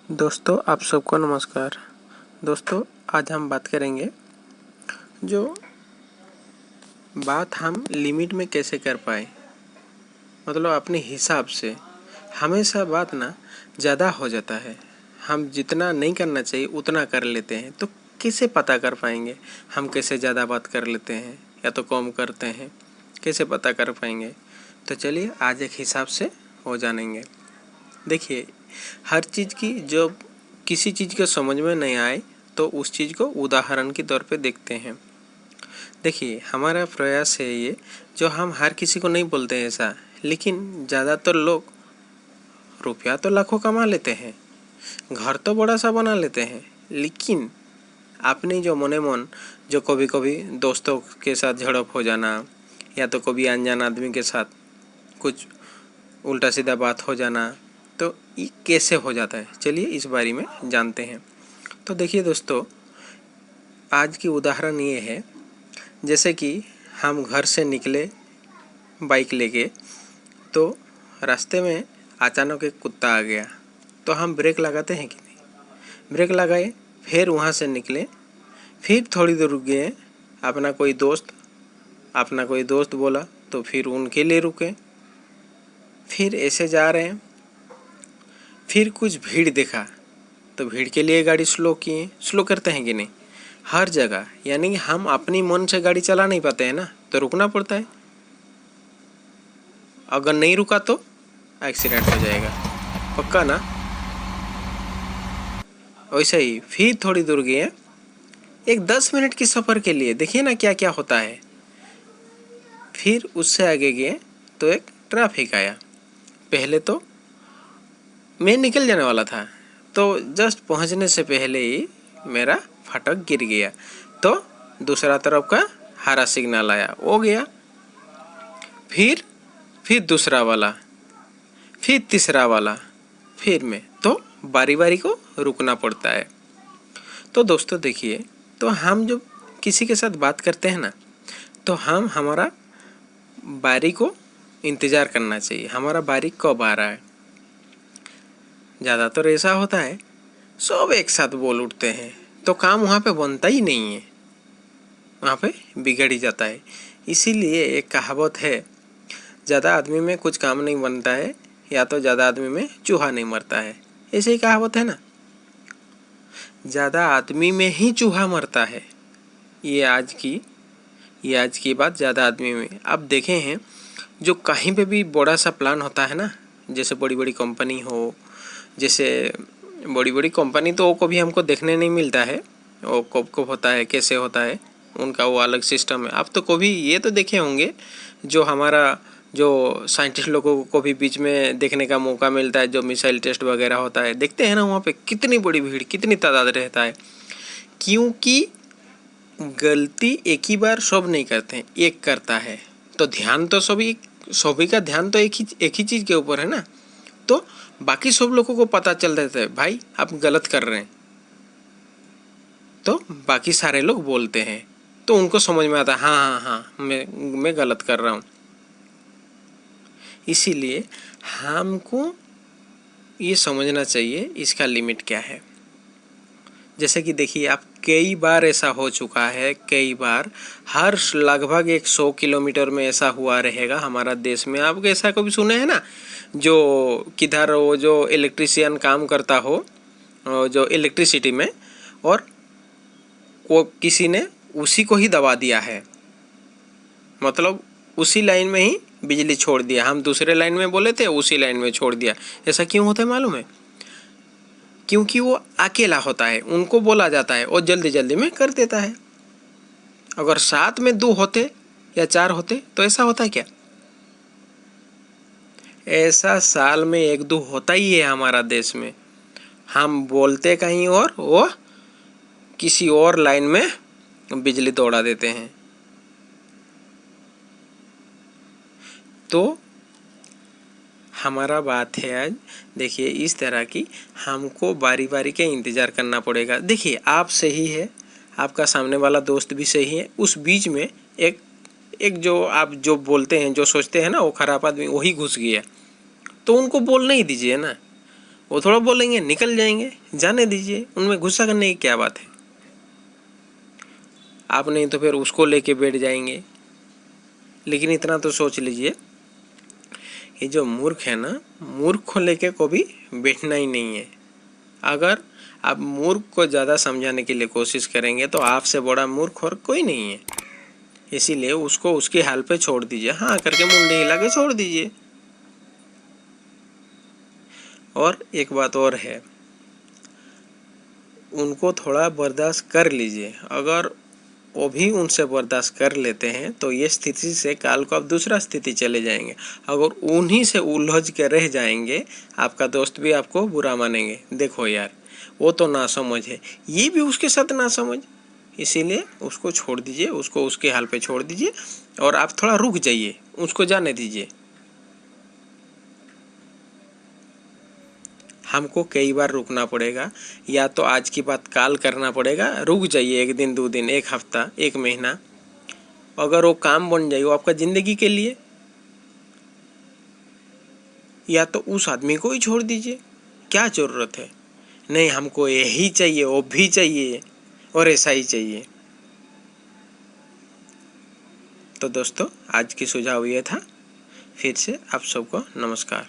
दोस्तों आप सबको नमस्कार। दोस्तों आज हम बात करेंगे जो बात हम लिमिट में कैसे कर पाए, मतलब अपने हिसाब से। हमेशा बात ना ज़्यादा हो जाता है, हम जितना नहीं करना चाहिए उतना कर लेते हैं। तो कैसे पता कर पाएंगे हम कैसे ज़्यादा बात कर लेते हैं या तो कम करते हैं, कैसे पता कर पाएंगे? तो चलिए आज एक हिसाब से हो जानेंगे। देखिए, हर चीज़ की जो किसी चीज़ को समझ में नहीं आए तो उस चीज़ को उदाहरण के तौर पे देखते हैं। देखिए, हमारा प्रयास है ये, जो हम हर किसी को नहीं बोलते हैं ऐसा, लेकिन ज़्यादातर लोग रुपया तो लाखों कमा लेते हैं, घर तो बड़ा सा बना लेते हैं, लेकिन अपनी जो मने मन जो कभी कभी दोस्तों के साथ झड़प हो जाना या तो कभी अनजान आदमी के साथ कुछ उल्टा सीधा बात हो जाना, तो ये कैसे हो जाता है, चलिए इस बारे में जानते हैं। तो देखिए दोस्तों, आज की उदाहरण ये है, जैसे कि हम घर से निकले बाइक लेके, तो रास्ते में अचानक एक कुत्ता आ गया, तो हम ब्रेक लगाते हैं कि नहीं? ब्रेक लगाए, फिर वहाँ से निकले, फिर थोड़ी देर रुक गए, अपना कोई दोस्त बोला तो फिर उनके लिए रुके, फिर ऐसे जा रहे हैं, फिर कुछ भीड़ देखा तो भीड़ के लिए गाड़ी स्लो किए। स्लो करते हैं कि नहीं हर जगह? यानी कि हम अपनी मन से गाड़ी चला नहीं पाते हैं ना, तो रुकना पड़ता है। अगर नहीं रुका तो एक्सीडेंट हो जाएगा, पक्का ना? वैसे ही फिर थोड़ी दूर गए, एक 10 मिनट की सफ़र के लिए, देखिए ना क्या क्या होता है। फिर उससे आगे गए तो एक ट्रैफिक आया। पहले तो मैं निकल जाने वाला था, तो जस्ट पहुंचने से पहले ही मेरा फाटक गिर गया, तो दूसरा तरफ का हरा सिग्नल आया, वो गया। फिर दूसरा वाला, फिर तीसरा वाला, फिर मैं, तो बारी बारी को रुकना पड़ता है। तो दोस्तों देखिए, तो हम जब किसी के साथ बात करते हैं ना, तो हम हमारा बारी को इंतज़ार करना चाहिए, हमारा बारी कब आ रहा है। ज़्यादातर ऐसा होता है, सब एक साथ बोल उठते हैं, तो काम वहाँ पे बनता ही नहीं है, वहाँ पे बिगड़ ही जाता है। इसीलिए एक कहावत है, ज़्यादा आदमी में कुछ काम नहीं बनता है, या तो ज़्यादा आदमी में चूहा नहीं मरता है। ऐसे ही कहावत है ना, ज़्यादा आदमी में ही चूहा मरता है। ये आज की बात ज़्यादा आदमी में। अब देखे हैं, जो कहीं पे भी बड़ा सा प्लान होता है ना, जैसे बड़ी बड़ी कंपनी हो, जैसे बड़ी बड़ी कंपनी तो वो कभी हमको देखने नहीं मिलता है, वो कब कब होता है, कैसे होता है, उनका वो अलग सिस्टम है। आप तो कभी ये तो देखे होंगे, जो हमारा जो साइंटिस्ट लोगों को भी बीच में देखने का मौका मिलता है, जो मिसाइल टेस्ट वगैरह होता है, देखते हैं ना, वहाँ पे कितनी बड़ी भीड़, कितनी तादाद रहता है। क्योंकि गलती एक ही बार सब नहीं करते हैं, एक करता है, तो ध्यान तो सभी का ध्यान तो एक ही चीज़ के ऊपर है ना, तो बाकी सब लोगों को पता चल जाता है, भाई आप गलत कर रहे हैं, तो बाकी सारे लोग बोलते हैं, तो उनको समझ में आता है, हाँ हाँ हाँ, मैं गलत कर रहा हूँ। इसीलिए हमको ये समझना चाहिए इसका लिमिट क्या है। जैसे कि देखिए, आप कई बार ऐसा हो चुका है, कई बार, हर लगभग 100 किलोमीटर में ऐसा हुआ रहेगा हमारा देश में। आप ऐसा कभी सुने हैं ना, जो किधर वो जो इलेक्ट्रिशियन काम करता हो, जो इलेक्ट्रिसिटी में, और वो किसी ने उसी को ही दबा दिया है, मतलब उसी लाइन में ही बिजली छोड़ दिया। हम दूसरे लाइन में बोले थे, उसी लाइन में छोड़ दिया। ऐसा क्यों होता है मालूम है? क्योंकि वो अकेला होता है, उनको बोला जाता है, और जल्दी जल्दी में कर देता है। अगर साथ में 2 होते या 4 होते तो ऐसा होता है क्या? ऐसा साल में 1-2 होता ही है हमारा देश में। हम बोलते कहीं और वो किसी और लाइन में बिजली दौड़ा देते हैं। तो हमारा बात है आज, देखिए इस तरह की, हमको बारी बारी के इंतज़ार करना पड़ेगा। देखिए, आप सही है, आपका सामने वाला दोस्त भी सही है, उस बीच में एक जो आप जो बोलते हैं, जो सोचते हैं ना वो खराब आदमी, वही घुस गया, तो उनको बोलने ही दीजिए ना। वो थोड़ा बोलेंगे, निकल जाएंगे, जाने दीजिए, उनमें गुस्सा करने की क्या बात है। आप नहीं तो फिर उसको लेके बैठ जाएंगे। लेकिन इतना तो सोच लीजिए, ये जो मूर्ख है ना, मूर्ख को लेके कभी बैठना ही नहीं है। अगर आप मूर्ख को ज़्यादा समझाने के लिए कोशिश करेंगे तो आपसे बड़ा मूर्ख और कोई नहीं है। इसीलिए उसको उसके हाल पे छोड़ दीजिए, हाँ करके मुंडे हिला के छोड़ दीजिए। और एक बात और है, उनको थोड़ा बर्दाश्त कर लीजिए। अगर वो भी उनसे बर्दाश्त कर लेते हैं तो ये स्थिति से काल को आप दूसरा स्थिति चले जाएंगे। अगर उन्हीं से उलझ के रह जाएंगे, आपका दोस्त भी आपको बुरा मानेंगे, देखो यार वो तो नासमझ है, ये भी उसके साथ नासमझ। इसीलिए उसको छोड़ दीजिए, उसको उसके हाल पे छोड़ दीजिए और आप थोड़ा रुक जाइए, उसको जाने दीजिए। हमको कई बार रुकना पड़ेगा, या तो आज की बात काल करना पड़ेगा। रुक जाइए, एक दिन, 2 दिन, एक हफ्ता, एक महीना। अगर वो काम बन जाए, वो आपका ज़िंदगी के लिए, या तो उस आदमी को ही छोड़ दीजिए। क्या ज़रूरत है? नहीं हमको यही चाहिए, वो भी चाहिए और ऐसा ही चाहिए। तो दोस्तों, आज की सुझाव ये था। फिर से आप सबको नमस्कार।